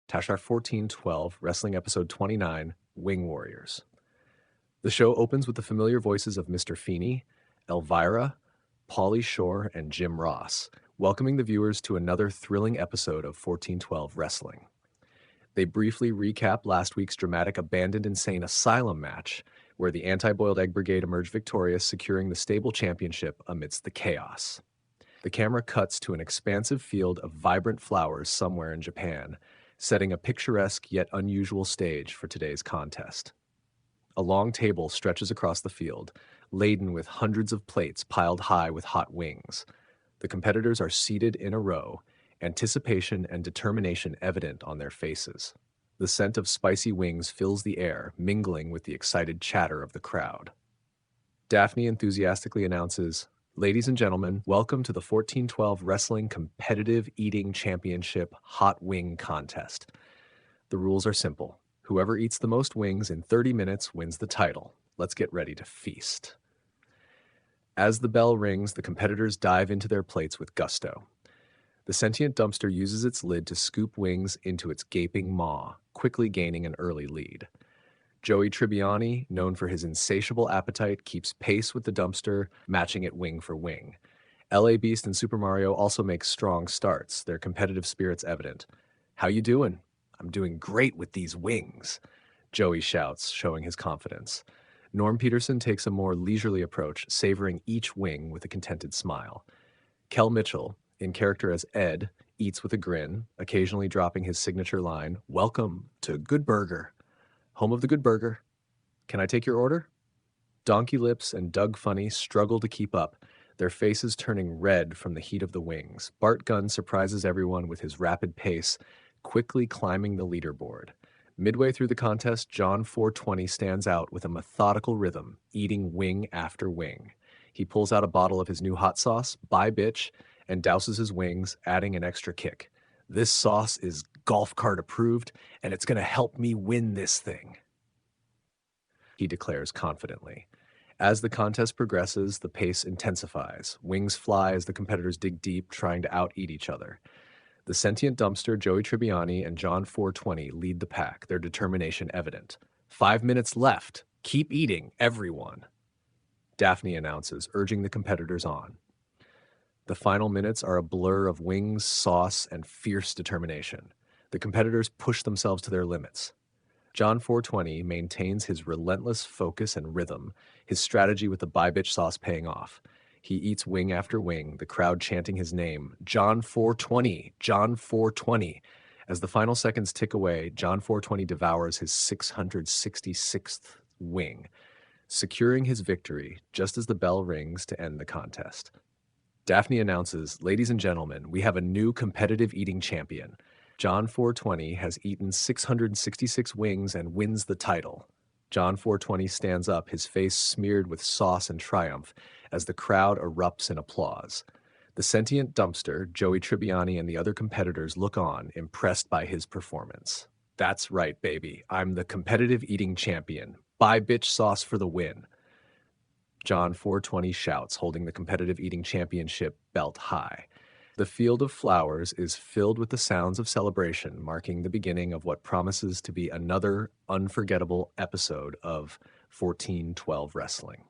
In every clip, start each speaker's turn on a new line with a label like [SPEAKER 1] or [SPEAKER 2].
[SPEAKER 1] Tashar 1412, Wrestling Episode 29, Wing Warriors. The show opens with the familiar voices of Mr. Feeney, Elvira, Pauly Shore, and Jim Ross, welcoming the viewers to another thrilling episode of 1412 Wrestling. They briefly recap last week's dramatic Abandoned Insane Asylum match, where the Anti-Boiled Egg Brigade emerged victorious, securing the stable championship amidst the chaos. The camera cuts to an expansive field of vibrant flowers somewhere in Japan, setting a picturesque yet unusual stage for today's contest. A long table stretches across the field, laden with hundreds of plates piled high with hot wings. The competitors are seated in a row, anticipation and determination evident on their faces. The scent of spicy wings fills the air, mingling with the excited chatter of the crowd. Daphne enthusiastically announces, "Ladies and gentlemen, welcome to the 1412 Wrestling Competitive Eating Championship Hot Wing Contest. The rules are simple. Whoever eats the most wings in 30 minutes wins the title. Let's get ready to feast." As the bell rings, the competitors dive into their plates with gusto. The sentient dumpster uses its lid to scoop wings into its gaping maw, quickly gaining an early lead. Joey Tribbiani, known for his insatiable appetite, keeps pace with the dumpster, matching it wing for wing. LA Beast and Super Mario also make strong starts, their competitive spirits evident. "How you doing?" "I'm doing great with these wings," Joey shouts, showing his confidence. Norm Peterson takes a more leisurely approach, savoring each wing with a contented smile. Kel Mitchell, in character as Ed, eats with a grin, occasionally dropping his signature line, "Welcome to Good Burger, home of the Good Burger. Can I take your order?" Donkey Lips and Doug Funny struggle to keep up, their faces turning red from the heat of the wings. Bart Gunn surprises everyone with his rapid pace, quickly climbing the leaderboard. Midway through the contest, John 420 stands out with a methodical rhythm, eating wing after wing. He pulls out a bottle of his new hot sauce, Bye Bitch, and douses his wings, adding an extra kick. "This sauce is golf cart approved, and it's going to help me win this thing," he declares confidently. As the contest progresses, the pace intensifies. Wings fly as the competitors dig deep, trying to out-eat each other. The sentient dumpster, Joey Tribbiani, and John 420 lead the pack, their determination evident. 5 minutes left. Keep eating, everyone," Daphne announces, urging the competitors on. The final minutes are a blur of wings, sauce, and fierce determination. The competitors push themselves to their limits. John 420 maintains his relentless focus and rhythm, his strategy with the Bye Bitch sauce paying off. He eats wing after wing, the crowd chanting his name, "John 420, John 420. As the final seconds tick away, John 420 devours his 666th wing, securing his victory just as the bell rings to end the contest. Daphne announces, "Ladies and gentlemen, we have a new competitive eating champion. John 420 has eaten 666 wings and wins the title." John 420 stands up, his face smeared with sauce and triumph, as the crowd erupts in applause. The sentient dumpster, Joey Tribbiani, and the other competitors look on, impressed by his performance. "That's right, baby. I'm the competitive eating champion. Bye Bitch sauce for the win," John 420 shouts, holding the competitive eating championship belt high. The field of flowers is filled with the sounds of celebration, marking the beginning of what promises to be another unforgettable episode of 1412 Wrestling.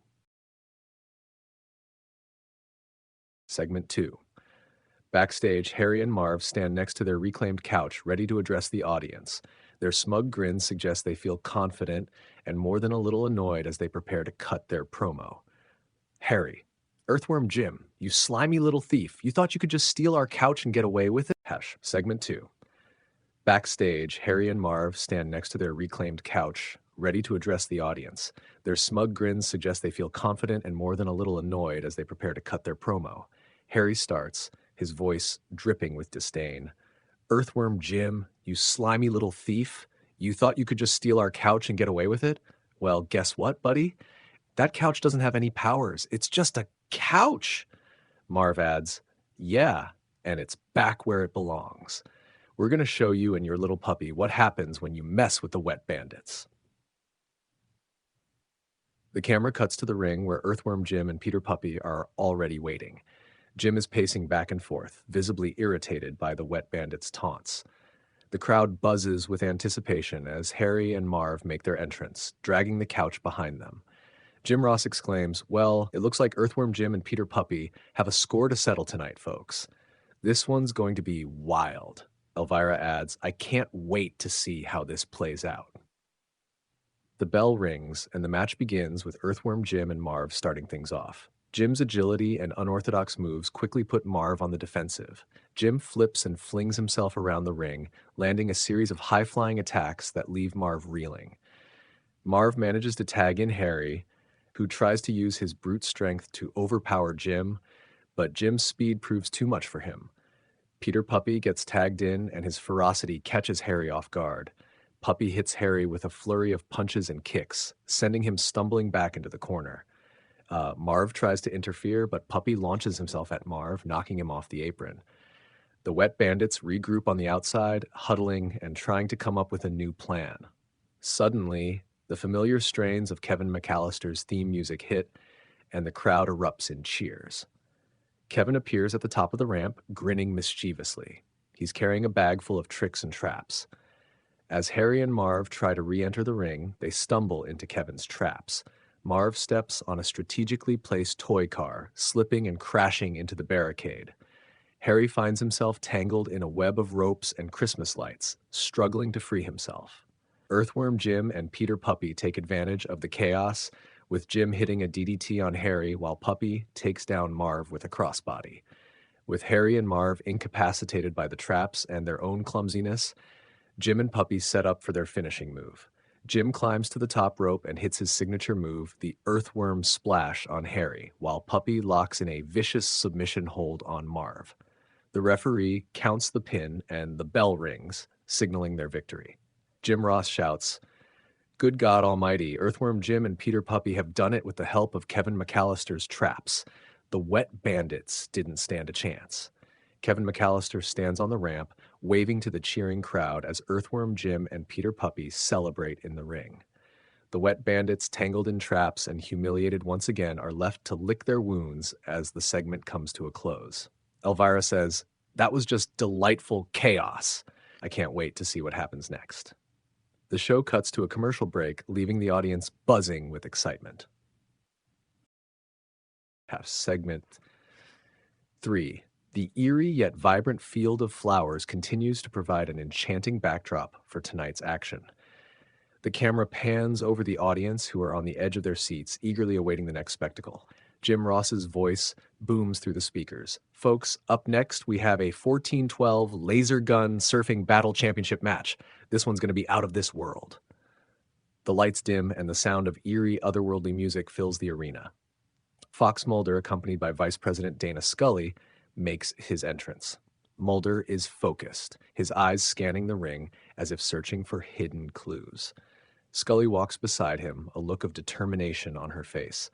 [SPEAKER 1] Segment 2. Backstage, Harry and Marv stand next to their reclaimed couch, ready to address the audience. Their smug grins suggest they feel confident and more than a little annoyed as they prepare to cut their promo. Harry: "Earthworm Jim, you slimy little thief. You thought you could just steal our couch and get away with it?" Segment 2. Backstage, Harry and Marv stand next to their reclaimed couch, ready to address the audience. Their smug grins suggest they feel confident and more than a little annoyed as they prepare to cut their promo. Harry starts, his voice dripping with disdain. "Earthworm Jim, you slimy little thief. You thought you could just steal our couch and get away with it? Well, guess what, buddy? That couch doesn't have any powers. It's just a couch." Marv adds, "Yeah, and it's back where it belongs. We're going to show you and your little puppy what happens when you mess with the Wet Bandits." The camera cuts to the ring where Earthworm Jim and Peter Puppy are already waiting. Jim is pacing back and forth, visibly irritated by the Wet Bandits' taunts. The crowd buzzes with anticipation as Harry and Marv make their entrance, dragging the couch behind them. Jim Ross exclaims, "Well, it looks like Earthworm Jim and Peter Puppy have a score to settle tonight, folks. This one's going to be wild." Elvira adds, "I can't wait to see how this plays out." The bell rings, and the match begins with Earthworm Jim and Marv starting things off. Jim's agility and unorthodox moves quickly put Marv on the defensive. Jim flips and flings himself around the ring, landing a series of high-flying attacks that leave Marv reeling. Marv manages to tag in Harry, who tries to use his brute strength to overpower Jim, but Jim's speed proves too much for him. Peter Puppy gets tagged in, and his ferocity catches Harry off guard. Puppy hits Harry with a flurry of punches and kicks, sending him stumbling back into the corner. Marv tries to interfere, but Puppy launches himself at Marv, knocking him off the apron. The Wet Bandits regroup on the outside, huddling and trying to come up with a new plan. Suddenly, the familiar strains of Kevin McAllister's theme music hit, and the crowd erupts in cheers. Kevin appears at the top of the ramp, grinning mischievously. He's carrying a bag full of tricks and traps. As Harry and Marv try to re-enter the ring, they stumble into Kevin's traps. Marv steps on a strategically placed toy car, slipping and crashing into the barricade. Harry finds himself tangled in a web of ropes and Christmas lights, struggling to free himself. Earthworm Jim and Peter Puppy take advantage of the chaos, with Jim hitting a DDT on Harry while Puppy takes down Marv with a crossbody. With Harry and Marv incapacitated by the traps and their own clumsiness, Jim and Puppy set up for their finishing move. Jim climbs to the top rope and hits his signature move, the Earthworm Splash, on Harry, while Puppy locks in a vicious submission hold on Marv. The referee counts the pin and the bell rings, signaling their victory. Jim Ross shouts, "Good God Almighty, Earthworm Jim and Peter Puppy have done it with the help of Kevin McAllister's traps. The Wet Bandits didn't stand a chance." Kevin McAllister stands on the ramp, waving to the cheering crowd as Earthworm Jim and Peter Puppy celebrate in the ring. The Wet Bandits, tangled in traps and humiliated once again, are left to lick their wounds as the segment comes to a close. Elvira says, "That was just delightful chaos. I can't wait to see what happens next." The show cuts to a commercial break, leaving the audience buzzing with excitement. Segment 3. The eerie yet vibrant field of flowers continues to provide an enchanting backdrop for tonight's action. The camera pans over the audience, who are on the edge of their seats, eagerly awaiting the next spectacle. Jim Ross's voice booms through the speakers. "Folks, up next we have a 14-12 laser gun surfing battle championship match. This one's going to be out of this world." The lights dim and the sound of eerie, otherworldly music fills the arena. Fox Mulder, accompanied by Vice President Dana Scully, makes his entrance. Mulder is focused, his eyes scanning the ring as if searching for hidden clues. Scully walks beside him, a look of determination on her face.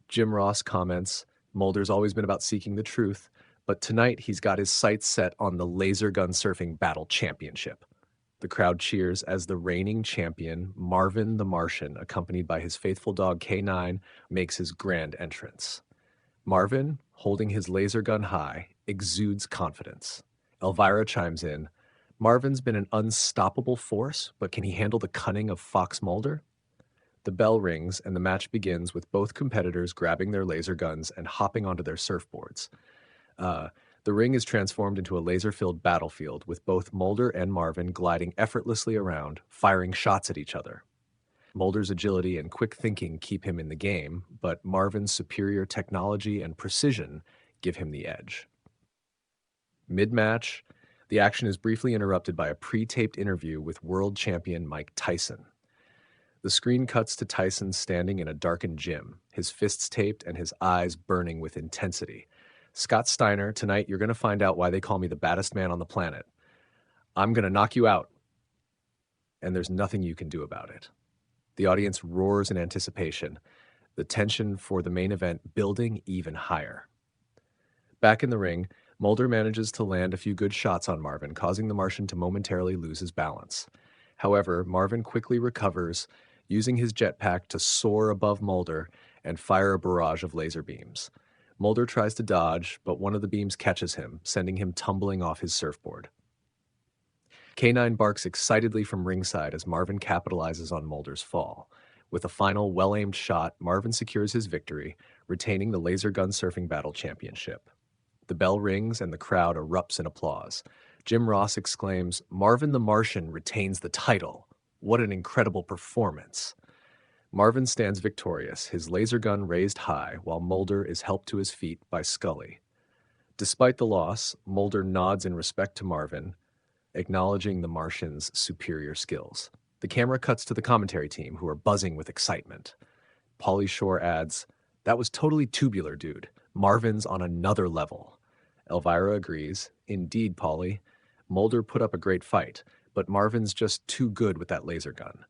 [SPEAKER 1] Jim Ross comments, "Mulder's always been about seeking the truth, but tonight he's got his sights set on the laser gun surfing battle championship." The crowd cheers as the reigning champion, Marvin the Martian, accompanied by his faithful dog K9, makes his grand entrance. Marvin, holding his laser gun high, exudes confidence. Elvira chimes in, "Marvin's been an unstoppable force, but can he handle the cunning of Fox Mulder?" The bell rings and the match begins with both competitors grabbing their laser guns and hopping onto their surfboards. The ring is transformed into a laser-filled battlefield, with both Mulder and Marvin gliding effortlessly around, firing shots at each other. Mulder's agility and quick thinking keep him in the game, but Marvin's superior technology and precision give him the edge. Mid-match, the action is briefly interrupted by a pre-taped interview with world champion Mike Tyson. The screen cuts to Tyson standing in a darkened gym, his fists taped and his eyes burning with intensity. "Scott Steiner, tonight you're going to find out why they call me the baddest man on the planet. I'm going to knock you out, and there's nothing you can do about it." The audience roars in anticipation, the tension for the main event building even higher. Back in the ring, Mulder manages to land a few good shots on Marvin, causing the Martian to momentarily lose his balance. However, Marvin quickly recovers, using his jetpack to soar above Mulder and fire a barrage of laser beams. Mulder tries to dodge, but one of the beams catches him, sending him tumbling off his surfboard. K9 barks excitedly from ringside as Marvin capitalizes on Mulder's fall. With a final well-aimed shot, Marvin secures his victory, retaining the laser gun surfing battle championship. The bell rings and the crowd erupts in applause. Jim Ross exclaims, "Marvin the Martian retains the title. What an incredible performance." Marvin stands victorious, his laser gun raised high, while Mulder is helped to his feet by Scully. Despite the loss, Mulder nods in respect to Marvin, acknowledging the Martian's superior skills. The camera cuts to the commentary team, who are buzzing with excitement. Pauly Shore adds, "That was totally tubular, dude. Marvin's on another level." Elvira agrees, "Indeed, Pauly. Mulder put up a great fight, but Marvin's just too good with that laser gun."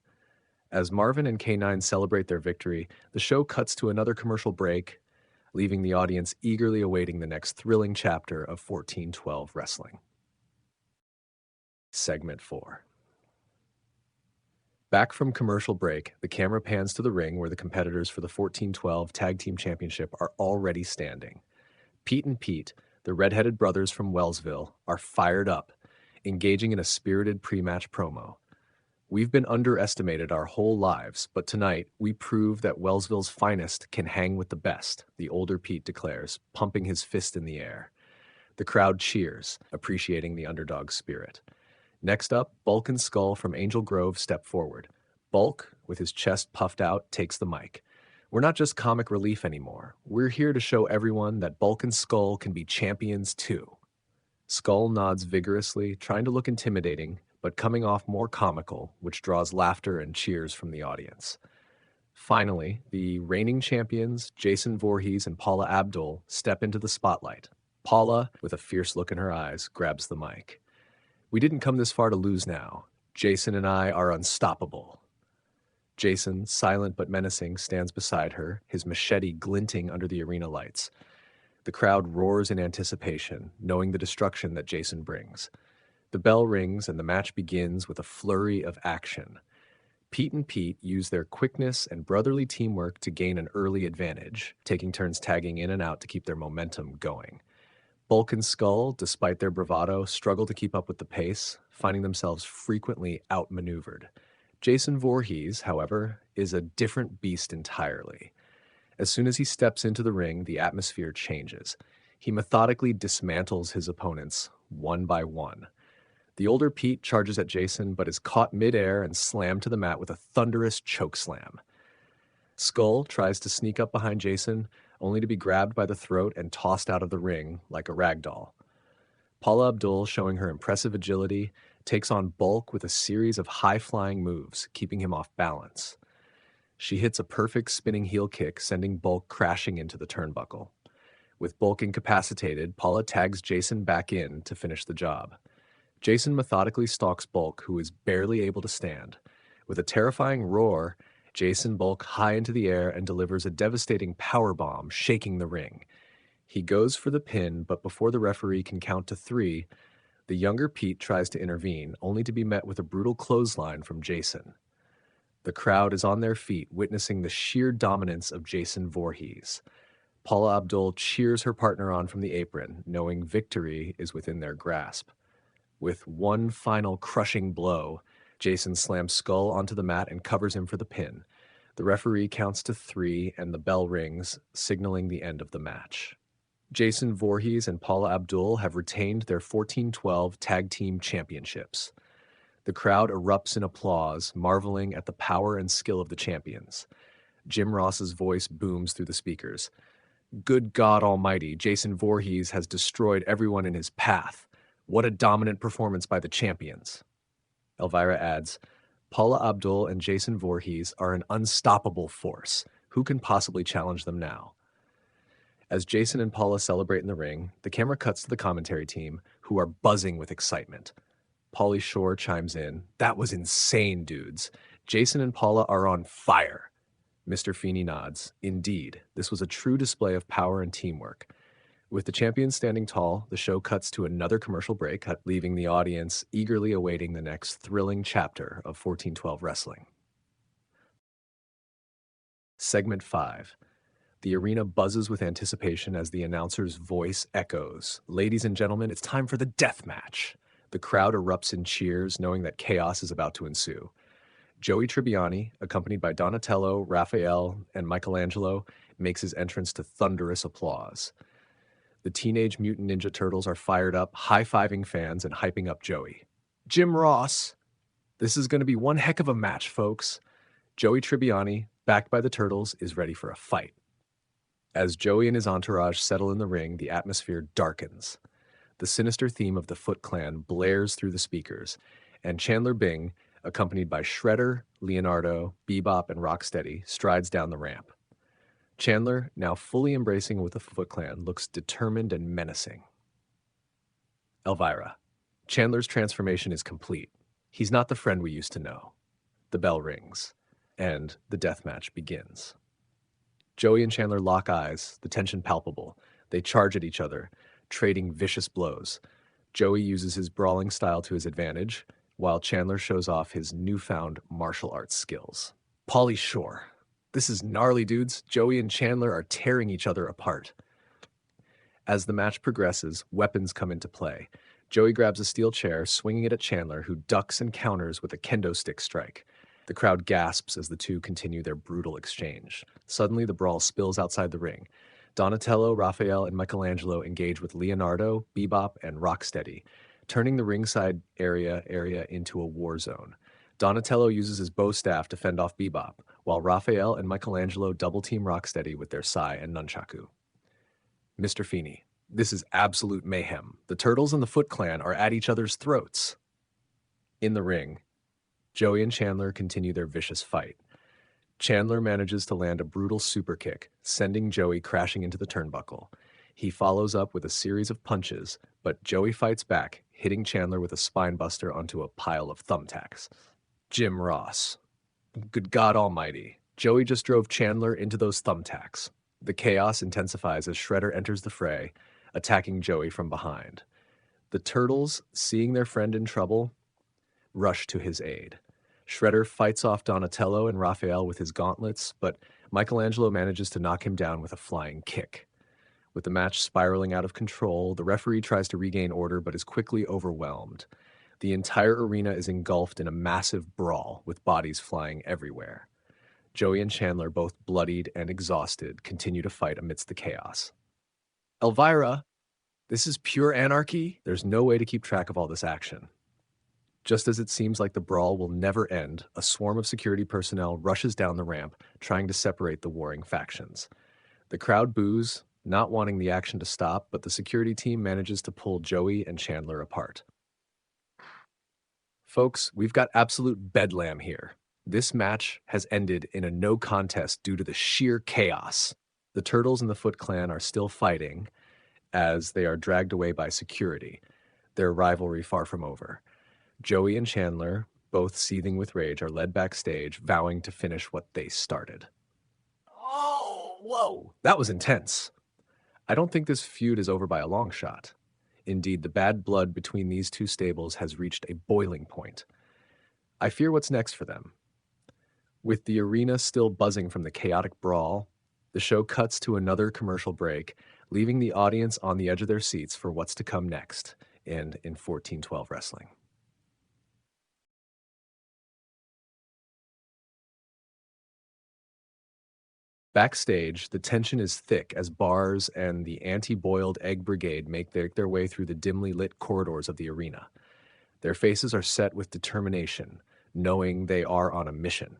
[SPEAKER 1] As Marvin and K9 celebrate their victory, the show cuts to another commercial break, leaving the audience eagerly awaiting the next thrilling chapter of 1412 wrestling. Segment 4. Back from commercial break, the camera pans to the ring where the competitors for the 1412 Tag Team Championship are already standing. Pete and Pete, the redheaded brothers from Wellsville, are fired up, engaging in a spirited pre-match promo. "We've been underestimated our whole lives, but tonight we prove that Wellsville's finest can hang with the best," the older Pete declares, pumping his fist in the air. The crowd cheers, appreciating the underdog spirit. Next up, Bulk and Skull from Angel Grove step forward. Bulk, with his chest puffed out, takes the mic. "We're not just comic relief anymore. We're here to show everyone that Bulk and Skull can be champions too." Skull nods vigorously, trying to look intimidating, but coming off more comical, which draws laughter and cheers from the audience. Finally, the reigning champions, Jason Voorhees and Paula Abdul, step into the spotlight. Paula, with a fierce look in her eyes, grabs the mic. "We didn't come this far to lose now. Jason and I are unstoppable." Jason, silent but menacing, stands beside her, his machete glinting under the arena lights. The crowd roars in anticipation, knowing the destruction that Jason brings. The bell rings and the match begins with a flurry of action. Pete and Pete use their quickness and brotherly teamwork to gain an early advantage, taking turns tagging in and out to keep their momentum going. Bulk and Skull, despite their bravado, struggle to keep up with the pace, finding themselves frequently outmaneuvered. Jason Voorhees, however, is a different beast entirely. As soon as he steps into the ring, the atmosphere changes. He methodically dismantles his opponents, one by one. The older Pete charges at Jason, but is caught midair and slammed to the mat with a thunderous chokeslam. Skull tries to sneak up behind Jason, only to be grabbed by the throat and tossed out of the ring like a rag doll. Paula Abdul, showing her impressive agility, takes on Bulk with a series of high-flying moves, keeping him off balance. She hits a perfect spinning heel kick, sending Bulk crashing into the turnbuckle. With Bulk incapacitated, Paula tags Jason back in to finish the job. Jason methodically stalks Bulk, who is barely able to stand. With a terrifying roar, Jason Bulk high into the air and delivers a devastating powerbomb, shaking the ring. He goes for the pin, but before the referee can count to 3, the younger Pete tries to intervene, only to be met with a brutal clothesline from Jason. The crowd is on their feet, witnessing the sheer dominance of Jason Voorhees. Paula Abdul cheers her partner on from the apron, knowing victory is within their grasp. With one final crushing blow, Jason slams Skull onto the mat and covers him for the pin. The referee counts to 3 and the bell rings, signaling the end of the match. Jason Voorhees and Paula Abdul have retained their 1412 Tag Team Championships. The crowd erupts in applause, marveling at the power and skill of the champions. Jim Ross's voice booms through the speakers. "Good God Almighty, Jason Voorhees has destroyed everyone in his path. What a dominant performance by the champions." Elvira adds, "Paula Abdul and Jason Voorhees are an unstoppable force. Who can possibly challenge them now?" As Jason and Paula celebrate in the ring, the camera cuts to the commentary team, who are buzzing with excitement. Pauly Shore chimes in, "That was insane, dudes. Jason and Paula are on fire." Mr. Feeney nods. "Indeed, this was a true display of power and teamwork." With the champions standing tall, the show cuts to another commercial break, leaving the audience eagerly awaiting the next thrilling chapter of 1412 wrestling. Segment 5. The arena buzzes with anticipation as the announcer's voice echoes. "Ladies and gentlemen, it's time for the Deathmatch." The crowd erupts in cheers, knowing that chaos is about to ensue. Joey Tribbiani, accompanied by Donatello, Raphael, and Michelangelo, makes his entrance to thunderous applause. The Teenage Mutant Ninja Turtles are fired up, high-fiving fans and hyping up Joey. Jim Ross! This is going to be one heck of a match, folks. Joey Tribbiani, backed by the Turtles, is ready for a fight. As Joey and his entourage settle in the ring, the atmosphere darkens. The sinister theme of the Foot Clan blares through the speakers, and Chandler Bing, accompanied by Shredder, Leonardo, Bebop, and Rocksteady, strides down the ramp. Chandler, now fully embracing with the Foot Clan, looks determined and menacing. Elvira. Chandler's transformation is complete. He's not the friend we used to know. The bell rings, and the deathmatch begins. Joey and Chandler lock eyes, the tension palpable. They charge at each other, trading vicious blows. Joey uses his brawling style to his advantage, while Chandler shows off his newfound martial arts skills. Pauly Shore. This is gnarly, dudes. Joey and Chandler are tearing each other apart. As the match progresses, weapons come into play. Joey grabs a steel chair, swinging it at Chandler, who ducks and counters with a kendo stick strike. The crowd gasps as the two continue their brutal exchange. Suddenly, the brawl spills outside the ring. Donatello, Raphael, and Michelangelo engage with Leonardo, Bebop, and Rocksteady, turning the ringside area into a war zone. Donatello uses his bow staff to fend off Bebop, while Raphael and Michelangelo double-team Rocksteady with their sai and nunchaku. Mr. Feeney. This is absolute mayhem. The Turtles and the Foot Clan are at each other's throats. In the ring, Joey and Chandler continue their vicious fight. Chandler manages to land a brutal super kick, sending Joey crashing into the turnbuckle. He follows up with a series of punches, but Joey fights back, hitting Chandler with a spine buster onto a pile of thumbtacks. Jim Ross. Good God Almighty. Joey just drove Chandler into those thumbtacks. The chaos intensifies as Shredder enters the fray, attacking Joey from behind. The Turtles, seeing their friend in trouble, rush to his aid. Shredder fights off Donatello and Raphael with his gauntlets, but Michelangelo manages to knock him down with a flying kick. With the match spiraling out of control, the referee tries to regain order but is quickly overwhelmed. The entire arena is engulfed in a massive brawl, with bodies flying everywhere. Joey and Chandler, both bloodied and exhausted, continue to fight amidst the chaos. Elvira, this is pure anarchy. There's no way to keep track of all this action. Just as it seems like the brawl will never end, a swarm of security personnel rushes down the ramp, trying to separate the warring factions. The crowd boos, not wanting the action to stop, but the security team manages to pull Joey and Chandler apart. Folks, we've got absolute bedlam here. This match has ended in a no contest due to the sheer chaos. The Turtles and the Foot Clan are still fighting as they are dragged away by security, their rivalry far from over. Joey and Chandler, both seething with rage, are led backstage, vowing to finish what they started. Oh, whoa, that was intense. I don't think this feud is over by a long shot. Indeed, the bad blood between these two stables has reached a boiling point. I fear what's next for them. With the arena still buzzing from the chaotic brawl, the show cuts to another commercial break, leaving the audience on the edge of their seats for what's to come next in 1412 Wrestling. Backstage, the tension is thick as Bars and the anti-boiled egg brigade make their way through the dimly lit corridors of the arena. Their faces are set with determination, knowing they are on a mission.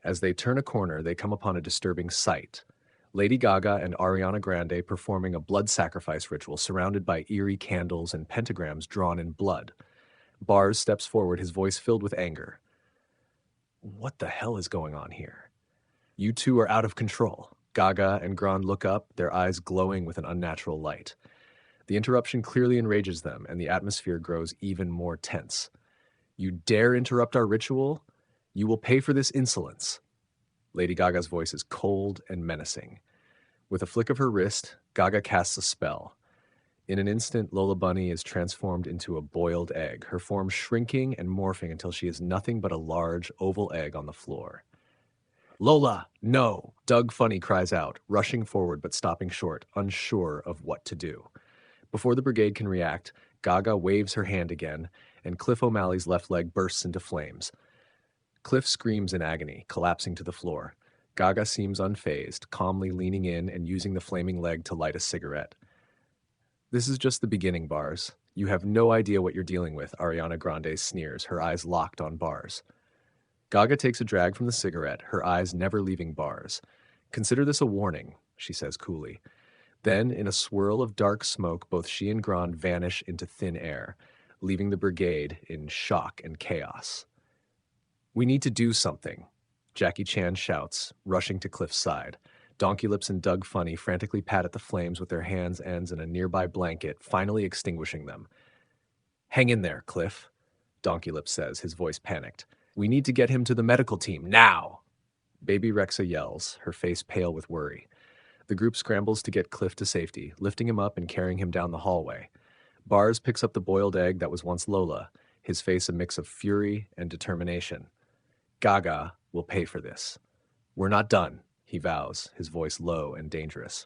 [SPEAKER 1] As they turn a corner, they come upon a disturbing sight. Lady Gaga and Ariana Grande performing a blood sacrifice ritual surrounded by eerie candles and pentagrams drawn in blood. Bars steps forward, his voice filled with anger. What the hell is going on here? You two are out of control. Gaga and Grande look up, their eyes glowing with an unnatural light. The interruption clearly enrages them, and the atmosphere grows even more tense. You dare interrupt our ritual? You will pay for this insolence. Lady Gaga's voice is cold and menacing. With a flick of her wrist, Gaga casts a spell. In an instant, Lola Bunny is transformed into a boiled egg, her form shrinking and morphing until she is nothing but a large, oval egg on the floor. Lola, no! Doug Funny cries out, rushing forward but stopping short, unsure of what to do. Before the brigade can react, Gaga waves her hand again, and Cliff O'Malley's left leg bursts into flames. Cliff screams in agony, collapsing to the floor. Gaga seems unfazed, calmly leaning in and using the flaming leg to light a cigarette. "This is just the beginning, Bars. You have no idea what you're dealing with," Ariana Grande sneers, her eyes locked on Bars. Gaga takes a drag from the cigarette, her eyes never leaving Bars. "Consider this a warning," she says coolly. Then, in a swirl of dark smoke, both she and Grand vanish into thin air, leaving the brigade in shock and chaos. "We need to do something," Jackie Chan shouts, rushing to Cliff's side. Donkey Lips and Doug Funny frantically pat at the flames with their hands ends in a nearby blanket, finally extinguishing them. "Hang in there, Cliff," Donkey Lips says, his voice panicked. "We need to get him to the medical team, now!" Baby Rexa yells, her face pale with worry. The group scrambles to get Cliff to safety, lifting him up and carrying him down the hallway. Bars picks up the boiled egg that was once Lola, his face a mix of fury and determination. "Gaga will pay for this. We're not done," he vows, his voice low and dangerous.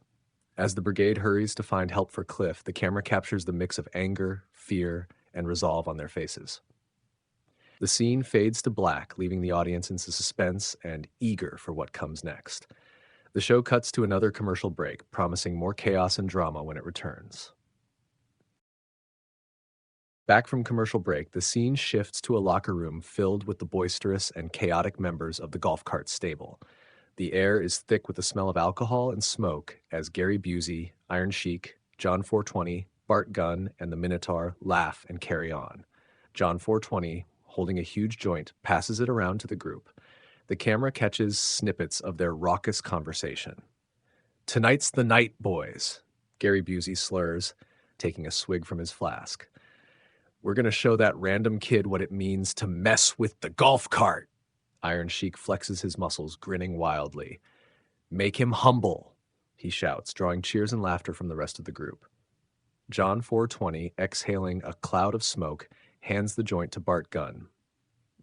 [SPEAKER 1] As the brigade hurries to find help for Cliff, the camera captures the mix of anger, fear, and resolve on their faces. The scene fades to black, leaving the audience in suspense and eager for what comes next. The show cuts to another commercial break, promising more chaos and drama when it returns. Back from commercial break, the scene shifts to a locker room filled with the boisterous and chaotic members of the golf cart stable. The air is thick with the smell of alcohol and smoke as Gary Busey, Iron Sheik, John 420, Bart Gunn, and the Minotaur laugh and carry on. John 420, holding a huge joint, passes it around to the group. The camera catches snippets of their raucous conversation. "Tonight's the night, boys," Gary Busey slurs, taking a swig from his flask. "We're going to show that random kid what it means to mess with the golf cart." Iron Sheik flexes his muscles, grinning wildly. "Make him humble," he shouts, drawing cheers and laughter from the rest of the group. John 420, exhaling a cloud of smoke, hands the joint to Bart Gunn.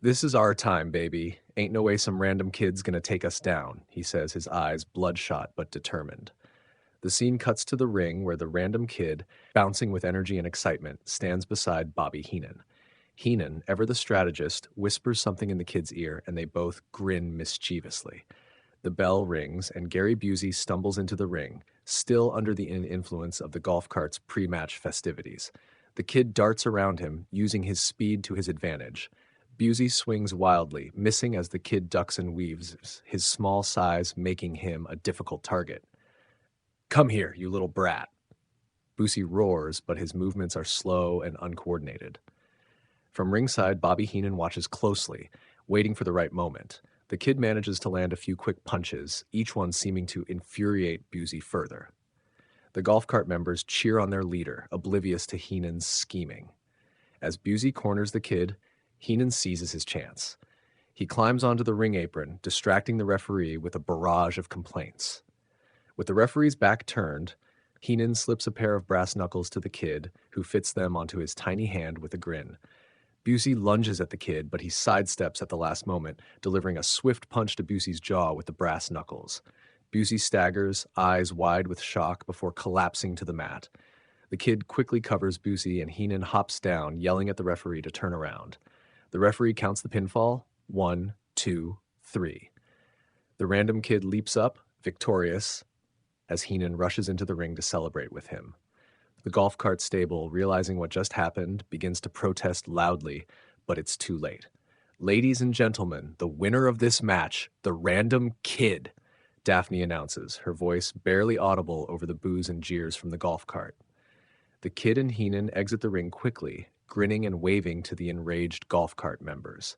[SPEAKER 1] "This is our time, baby. Ain't no way some random kid's gonna take us down," he says, his eyes bloodshot but determined. The scene cuts to the ring where the random kid, bouncing with energy and excitement, stands beside Bobby Heenan. Heenan, ever the strategist, whispers something in the kid's ear, and they both grin mischievously. The bell rings, and Gary Busey stumbles into the ring, still under the influence of the golf cart's pre-match festivities. The kid darts around him, using his speed to his advantage. Busey swings wildly, missing as the kid ducks and weaves, his small size making him a difficult target. "Come here, you little brat." Busey roars, but his movements are slow and uncoordinated. From ringside, Bobby Heenan watches closely, waiting for the right moment. The kid manages to land a few quick punches, each one seeming to infuriate Busey further. The golf cart members cheer on their leader, oblivious to Heenan's scheming. As Busey corners the kid, Heenan seizes his chance. He climbs onto the ring apron, distracting the referee with a barrage of complaints. With the referee's back turned, Heenan slips a pair of brass knuckles to the kid, who fits them onto his tiny hand with a grin. Busey lunges at the kid, but he sidesteps at the last moment, delivering a swift punch to Busey's jaw with the brass knuckles. Busey staggers, eyes wide with shock, before collapsing to the mat. The kid quickly covers Busey, and Heenan hops down, yelling at the referee to turn around. The referee counts the pinfall. 1, 2, 3. The random kid leaps up, victorious, as Heenan rushes into the ring to celebrate with him. The golf cart stable, realizing what just happened, begins to protest loudly, but it's too late. "Ladies and gentlemen, the winner of this match, the random kid," Daphne announces, her voice barely audible over the boos and jeers from the golf cart. The kid and Heenan exit the ring quickly, grinning and waving to the enraged golf cart members.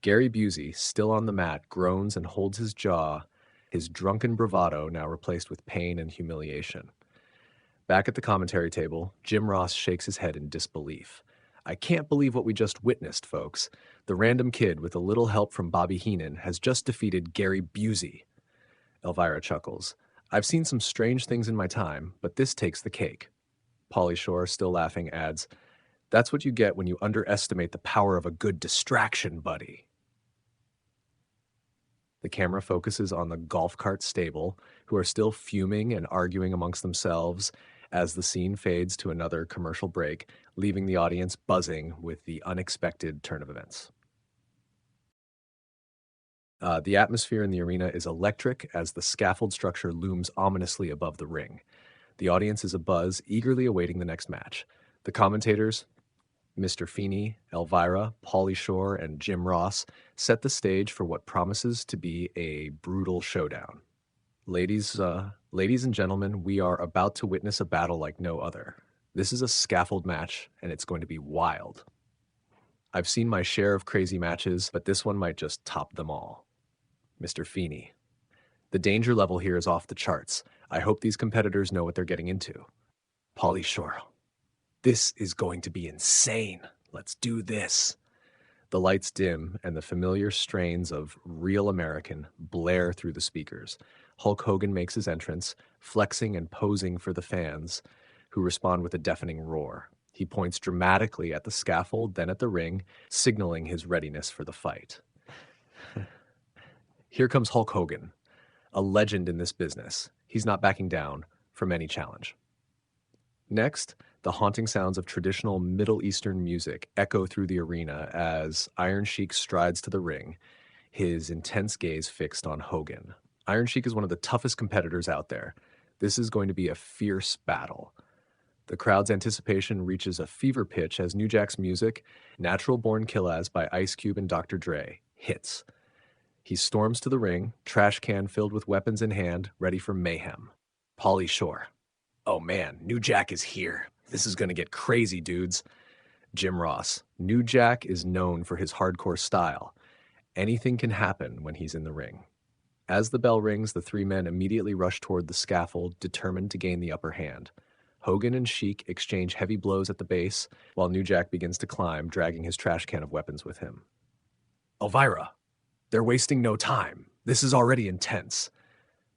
[SPEAKER 1] Gary Busey, still on the mat, groans and holds his jaw, his drunken bravado now replaced with pain and humiliation. Back at the commentary table, Jim Ross shakes his head in disbelief. "I can't believe what we just witnessed, folks. The random kid, with a little help from Bobby Heenan, has just defeated Gary Busey." Elvira chuckles. "I've seen some strange things in my time, but this takes the cake." Pauly Shore, still laughing, adds, "That's what you get when you underestimate the power of a good distraction, buddy." The camera focuses on the golf cart stable, who are still fuming and arguing amongst themselves, as the scene fades to another commercial break, leaving the audience buzzing with the unexpected turn of events. The atmosphere in the arena is electric as the scaffold structure looms ominously above the ring. The audience is abuzz, eagerly awaiting the next match. The commentators, Mr. Feeney, Elvira, Pauly Shore, and Jim Ross, set the stage for what promises to be a brutal showdown. Ladies and gentlemen, we are about to witness a battle like no other. This is a scaffold match, and it's going to be wild. I've seen my share of crazy matches, but this one might just top them all. Mr. Feeney. The danger level here is off the charts. I hope these competitors know what they're getting into. Pauly Shore. This is going to be insane. Let's do this. The lights dim, and the familiar strains of Real American blare through the speakers. Hulk Hogan makes his entrance, flexing and posing for the fans, who respond with a deafening roar. He points dramatically at the scaffold, then at the ring, signaling his readiness for the fight. Here comes Hulk Hogan, a legend in this business. He's not backing down from any challenge. Next, the haunting sounds of traditional Middle Eastern music echo through the arena as Iron Sheik strides to the ring, his intense gaze fixed on Hogan. Iron Sheik is one of the toughest competitors out there. This is going to be a fierce battle. The crowd's anticipation reaches a fever pitch as New Jack's music, Natural Born Killaz by Ice Cube and Dr. Dre, hits. He storms to the ring, trash can filled with weapons in hand, ready for mayhem. Pauly Shore. Oh man, New Jack is here. This is going to get crazy, dudes. Jim Ross. New Jack is known for his hardcore style. Anything can happen when he's in the ring. As the bell rings, the three men immediately rush toward the scaffold, determined to gain the upper hand. Hogan and Sheik exchange heavy blows at the base, while New Jack begins to climb, dragging his trash can of weapons with him. Elvira. They're wasting no time. This is already intense.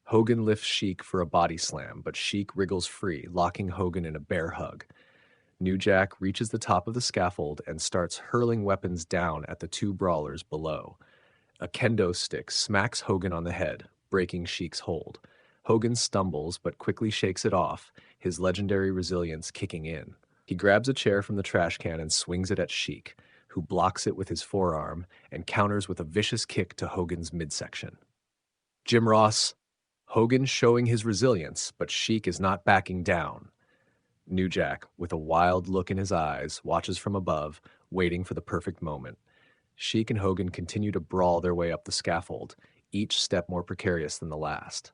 [SPEAKER 1] Hogan lifts Sheik for a body slam, but Sheik wriggles free, locking Hogan in a bear hug. New Jack reaches the top of the scaffold and starts hurling weapons down at the two brawlers below. A kendo stick smacks Hogan on the head, breaking Sheik's hold. Hogan stumbles but quickly shakes it off, his legendary resilience kicking in. He grabs a chair from the trash can and swings it at Sheik, who blocks it with his forearm and counters with a vicious kick to Hogan's midsection. Jim Ross. Hogan showing his resilience, but Sheik is not backing down. New Jack, with a wild look in his eyes, watches from above, waiting for the perfect moment. Sheik and Hogan continue to brawl their way up the scaffold, each step more precarious than the last.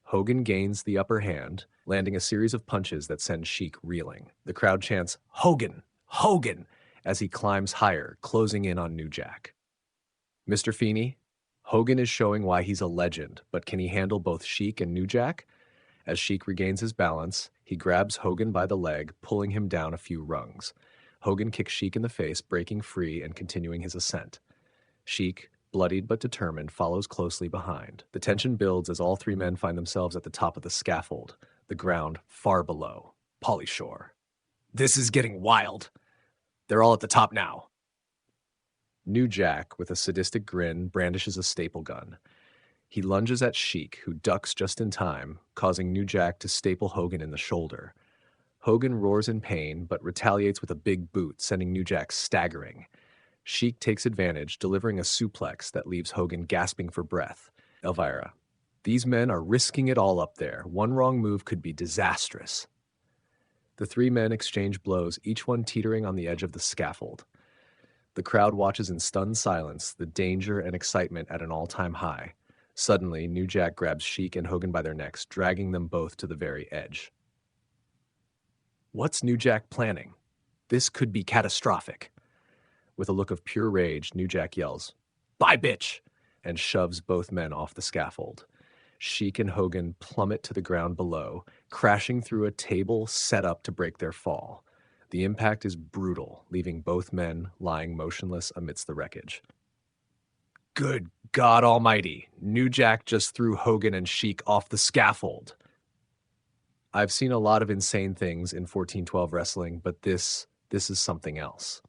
[SPEAKER 1] Hogan gains the upper hand, landing a series of punches that send Sheik reeling. The crowd chants, "Hogan! Hogan!" as he climbs higher, closing in on New Jack. Mr. Feeney. Hogan is showing why he's a legend, but can he handle both Sheik and New Jack? As Sheik regains his balance, he grabs Hogan by the leg, pulling him down a few rungs. Hogan kicks Sheik in the face, breaking free and continuing his ascent. Sheik, bloodied but determined, follows closely behind. The tension builds as all three men find themselves at the top of the scaffold, the ground far below. Pauly Shore. This is getting wild. They're all at the top now. New Jack, with a sadistic grin, brandishes a staple gun. He lunges at Sheik, who ducks just in time, causing New Jack to staple Hogan in the shoulder. Hogan roars in pain, but retaliates with a big boot, sending New Jack staggering. Sheik takes advantage, delivering a suplex that leaves Hogan gasping for breath. Elvira. These men are risking it all up there. One wrong move could be disastrous. The three men exchange blows, each one teetering on the edge of the scaffold. The crowd watches in stunned silence, the danger and excitement at an all-time high. Suddenly, New Jack grabs Sheik and Hogan by their necks, dragging them both to the very edge. What's New Jack planning? This could be catastrophic. With a look of pure rage, New Jack yells, "Bye, bitch!" and shoves both men off the scaffold. Sheik and Hogan plummet to the ground below, crashing through a table set up to break their fall. The impact is brutal, leaving both men lying motionless amidst the wreckage. Good God Almighty! New Jack just threw Hogan and Sheik off the scaffold. I've seen a lot of insane things in 1412 wrestling, but this is something else.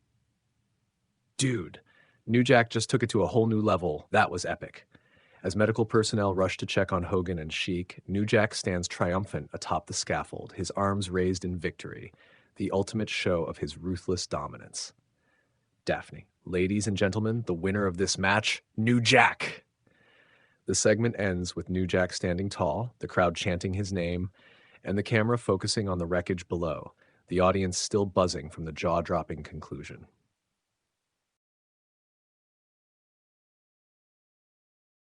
[SPEAKER 1] Dude, New Jack just took it to a whole new level. That was epic. As medical personnel rush to check on Hogan and Sheik, New Jack stands triumphant atop the scaffold, his arms raised in victory, the ultimate show of his ruthless dominance. Daphne, ladies and gentlemen, the winner of this match, New Jack. The segment ends with New Jack standing tall, the crowd chanting his name, and the camera focusing on the wreckage below, the audience still buzzing from the jaw-dropping conclusion.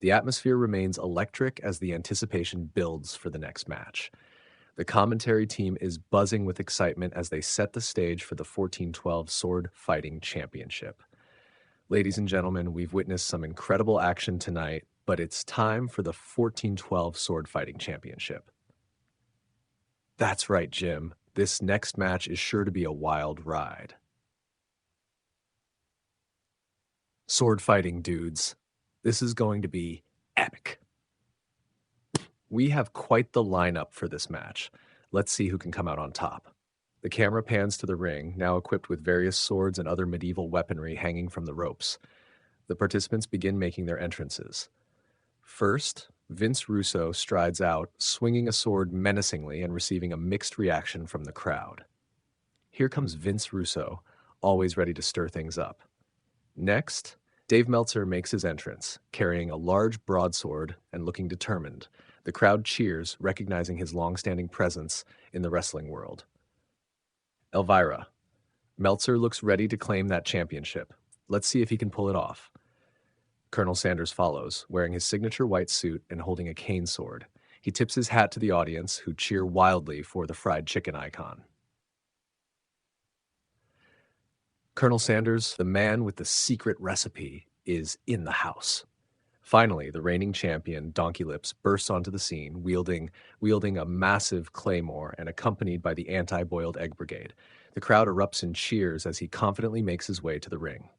[SPEAKER 1] The atmosphere remains electric as the anticipation builds for the next match. The commentary team is buzzing with excitement as they set the stage for the 14-12 Sword Fighting Championship. Ladies and gentlemen, we've witnessed some incredible action tonight, but it's time for the 14-12 Sword Fighting Championship. That's right, Jim. This next match is sure to be a wild ride. Sword fighting, dudes. This is going to be epic. We have quite the lineup for this match. Let's see who can come out on top. The camera pans to the ring, now equipped with various swords and other medieval weaponry hanging from the ropes. The participants begin making their entrances. First, Vince Russo strides out, swinging a sword menacingly and receiving a mixed reaction from the crowd. Here comes Vince Russo, always ready to stir things up. Next, Dave Meltzer makes his entrance, carrying a large broadsword and looking determined. The crowd cheers, recognizing his long-standing presence in the wrestling world. Elvira. Meltzer looks ready to claim that championship. Let's see if he can pull it off. Colonel Sanders follows, wearing his signature white suit and holding a cane sword. He tips his hat to the audience, who cheer wildly for the fried chicken icon. Colonel Sanders, the man with the secret recipe, is in the house. Finally, the reigning champion, Donkey Lips, bursts onto the scene, wielding a massive claymore and accompanied by the anti-boiled egg brigade. The crowd erupts in cheers as he confidently makes his way to the ring.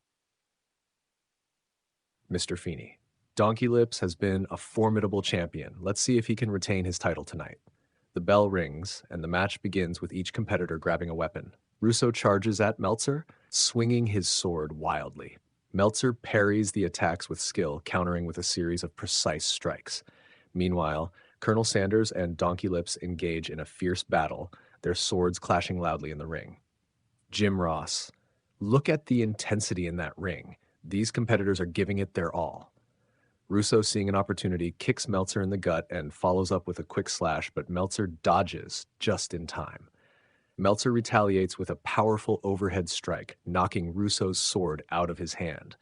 [SPEAKER 1] Mr. Feeney. Donkey Lips has been a formidable champion. Let's see if he can retain his title tonight. The bell rings, and the match begins with each competitor grabbing a weapon. Russo charges at Meltzer, swinging his sword wildly. Meltzer parries the attacks with skill, countering with a series of precise strikes. Meanwhile, Colonel Sanders and Donkey Lips engage in a fierce battle, their swords clashing loudly in the ring. Jim Ross. Look at the intensity in that ring. These competitors are giving it their all. Russo, seeing an opportunity, kicks Meltzer in the gut and follows up with a quick slash, but Meltzer dodges just in time. Meltzer retaliates with a powerful overhead strike, knocking Russo's sword out of his hand.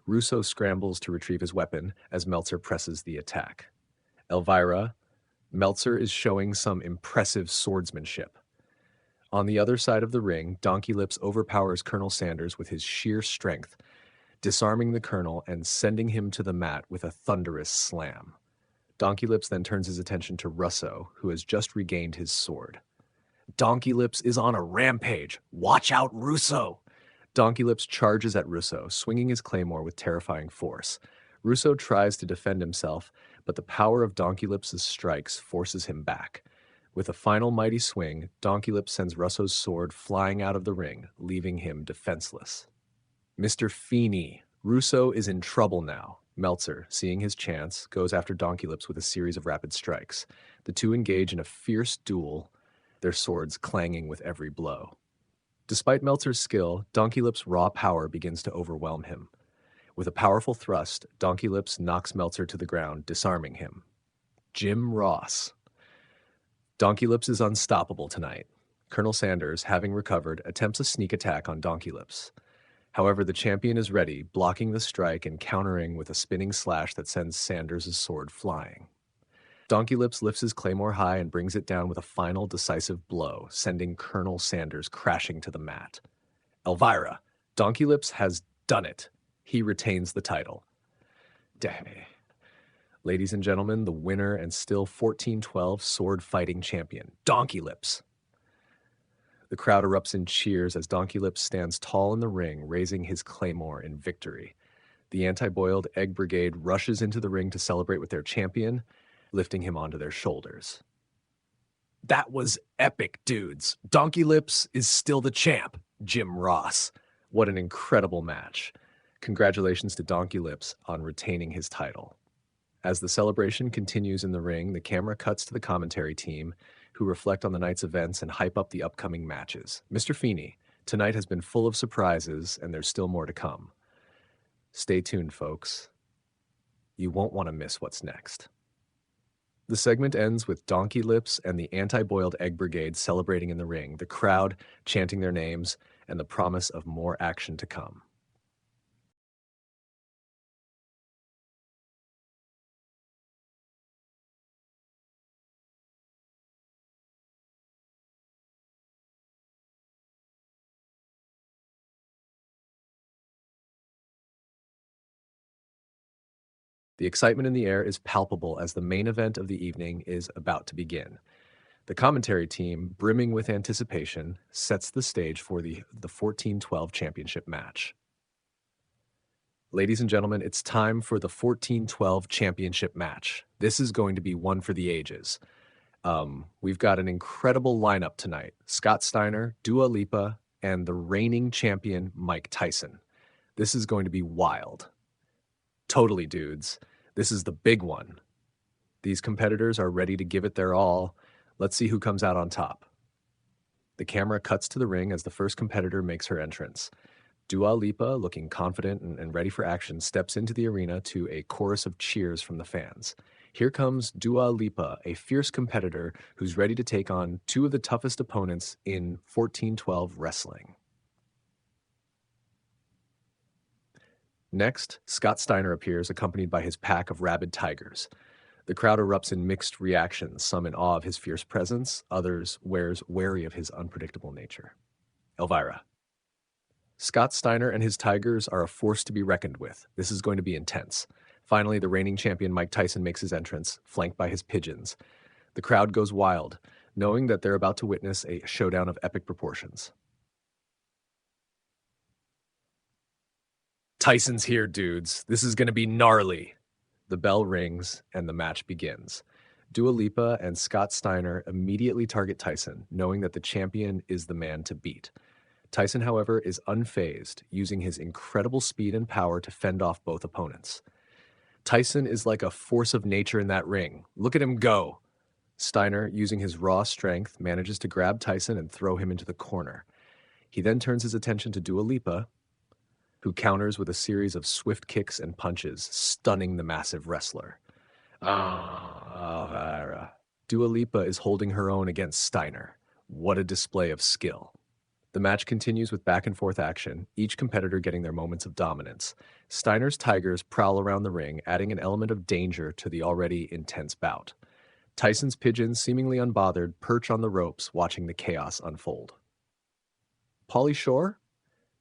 [SPEAKER 1] Russo scrambles to retrieve his weapon as Meltzer presses the attack. Elvira. Meltzer is showing some impressive swordsmanship. On the other side of the ring, Donkey Lips overpowers Colonel Sanders with his sheer strength, disarming the Colonel and sending him to the mat with a thunderous slam. Donkey Lips then turns his attention to Russo, who has just regained his sword. Donkey Lips is on a rampage. Watch out, Russo! Donkey Lips charges at Russo, swinging his claymore with terrifying force. Russo tries to defend himself, but the power of Donkey Lips' strikes forces him back. With a final mighty swing, Donkey Lips sends Russo's sword flying out of the ring, leaving him defenseless. Mr. Feeney. Russo is in trouble now. Meltzer, seeing his chance, goes after Donkey Lips with a series of rapid strikes. The two engage in a fierce duel, their swords clanging with every blow. Despite Meltzer's skill, Donkey Lips' raw power begins to overwhelm him. With a powerful thrust, Donkey Lips knocks Meltzer to the ground, disarming him. Jim Ross. Donkey Lips is unstoppable tonight. Colonel Sanders, having recovered, attempts a sneak attack on Donkey Lips. However, the champion is ready, blocking the strike and countering with a spinning slash that sends Sanders' sword flying. Donkey Lips lifts his claymore high and brings it down with a final decisive blow, sending Colonel Sanders crashing to the mat. Elvira. Donkey Lips has done it. He retains the title. Damn it. Ladies and gentlemen, the winner and still 14-12 sword fighting champion, Donkey Lips. The crowd erupts in cheers as Donkey Lips stands tall in the ring, raising his claymore in victory. The anti-boiled egg brigade rushes into the ring to celebrate with their champion, lifting him onto their shoulders. That was epic, dudes. Donkey Lips is still the champ. Jim Ross. What an incredible match. Congratulations to Donkey Lips on retaining his title. As the celebration continues in the ring, the camera cuts to the commentary team, who reflect on the night's events and hype up the upcoming matches. Mr. Feeney, tonight has been full of surprises, and there's still more to come. Stay tuned, folks. You won't want to miss what's next. The segment ends with Donkey Lips and the Anti-Boiled Egg Brigade celebrating in the ring, the crowd chanting their names, and the promise of more action to come. The excitement in the air is palpable as the main event of the evening is about to begin. The commentary team, brimming with anticipation, sets the stage for the 14-12 championship match. Ladies and gentlemen, it's time for the 14-12 championship match. This is going to be one for the ages. We've got an incredible lineup tonight. Scott Steiner, Dua Lipa, and the reigning champion, Mike Tyson. This is going to be wild. Totally, dudes. This is the big one. These competitors are ready to give it their all. Let's see who comes out on top. The camera cuts to the ring as the first competitor makes her entrance. Dua Lipa, looking confident and ready for action, steps into the arena to a chorus of cheers from the fans. Here comes Dua Lipa, a fierce competitor who's ready to take on two of the toughest opponents in 14-12 wrestling. Next, Scott Steiner appears, accompanied by his pack of rabid tigers. The crowd erupts in mixed reactions, some in awe of his fierce presence, others wary of his unpredictable nature. Elvira. Scott Steiner and his tigers are a force to be reckoned with. This is going to be intense. Finally, the reigning champion Mike Tyson makes his entrance, flanked by his pigeons. The crowd goes wild, knowing that they're about to witness a showdown of epic proportions. Tyson's here, dudes. This is going to be gnarly. The bell rings, and the match begins. Dua Lipa and Scott Steiner immediately target Tyson, knowing that the champion is the man to beat. Tyson, however, is unfazed, using his incredible speed and power to fend off both opponents. Tyson is like a force of nature in that ring. Look at him go. Steiner, using his raw strength, manages to grab Tyson and throw him into the corner. He then turns his attention to Dua Lipa, who counters with a series of swift kicks and punches, stunning the massive wrestler. Dua Lipa is holding her own against Steiner. What a display of skill. The match continues with back-and-forth action, each competitor getting their moments of dominance. Steiner's tigers prowl around the ring, adding an element of danger to the already intense bout. Tyson's pigeons, seemingly unbothered, perch on the ropes, watching the chaos unfold. Pauly Shore?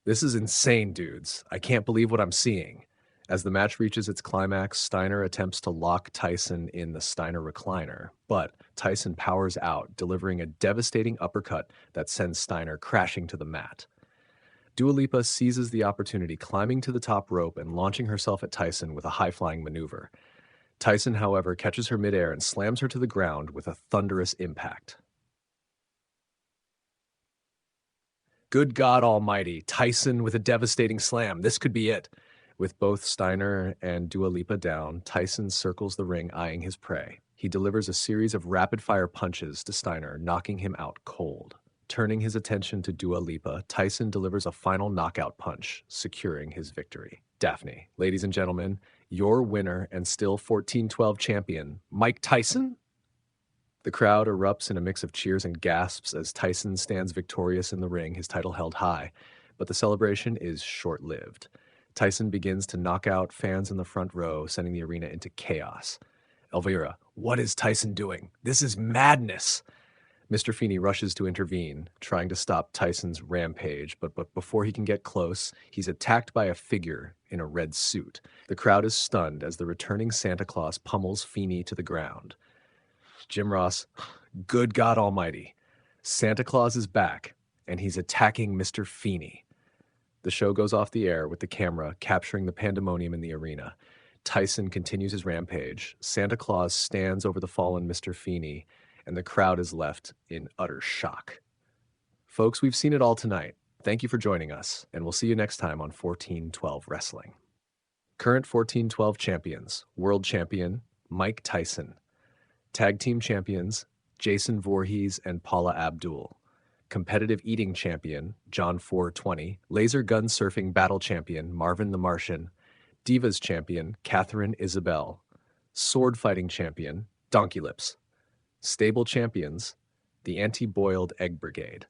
[SPEAKER 1] This is insane, dudes. I can't believe what I'm seeing. As the match reaches its climax, Steiner attempts to lock Tyson in the Steiner recliner, but Tyson powers out, delivering a devastating uppercut that sends Steiner crashing to the mat. Dua Lipa seizes the opportunity, climbing to the top rope and launching herself at Tyson with a high-flying maneuver. Tyson, however, catches her midair and slams her to the ground with a thunderous impact. Good God Almighty, Tyson with a devastating slam. This could be it. With both Steiner and Dua Lipa down, Tyson circles the ring, eyeing his prey. He delivers a series of rapid-fire punches to Steiner, knocking him out cold. Turning his attention to Dua Lipa, Tyson delivers a final knockout punch, securing his victory. Daphne, ladies and gentlemen, your winner and still 14-12 champion, Mike Tyson? The crowd erupts in a mix of cheers and gasps as Tyson stands victorious in the ring, his title held high. But the celebration is short-lived. Tyson begins to knock out fans in the front row, sending the arena into chaos. Elvira, what is Tyson doing? This is madness! Mr. Feeney rushes to intervene, trying to stop Tyson's rampage, but before he can get close, he's attacked by a figure in a red suit. The crowd is stunned as the returning Santa Claus pummels Feeney to the ground. Jim Ross, good God Almighty. Santa Claus is back, and he's attacking Mr. Feeney. The show goes off the air with the camera capturing the pandemonium in the arena. Tyson continues his rampage. Santa Claus stands over the fallen Mr. Feeney, and the crowd is left in utter shock. Folks, we've seen it all tonight. Thank you for joining us, and we'll see you next time on 14-12 Wrestling. Current 14-12 champions, world champion, Mike Tyson. Tag Team Champions, Jason Voorhees and Paula Abdul. Competitive Eating Champion, John 420. Laser Gun Surfing Battle Champion, Marvin the Martian. Divas Champion, Catherine Isabel. Sword Fighting Champion, Donkey Lips. Stable Champions, the Anti-Boiled Egg Brigade.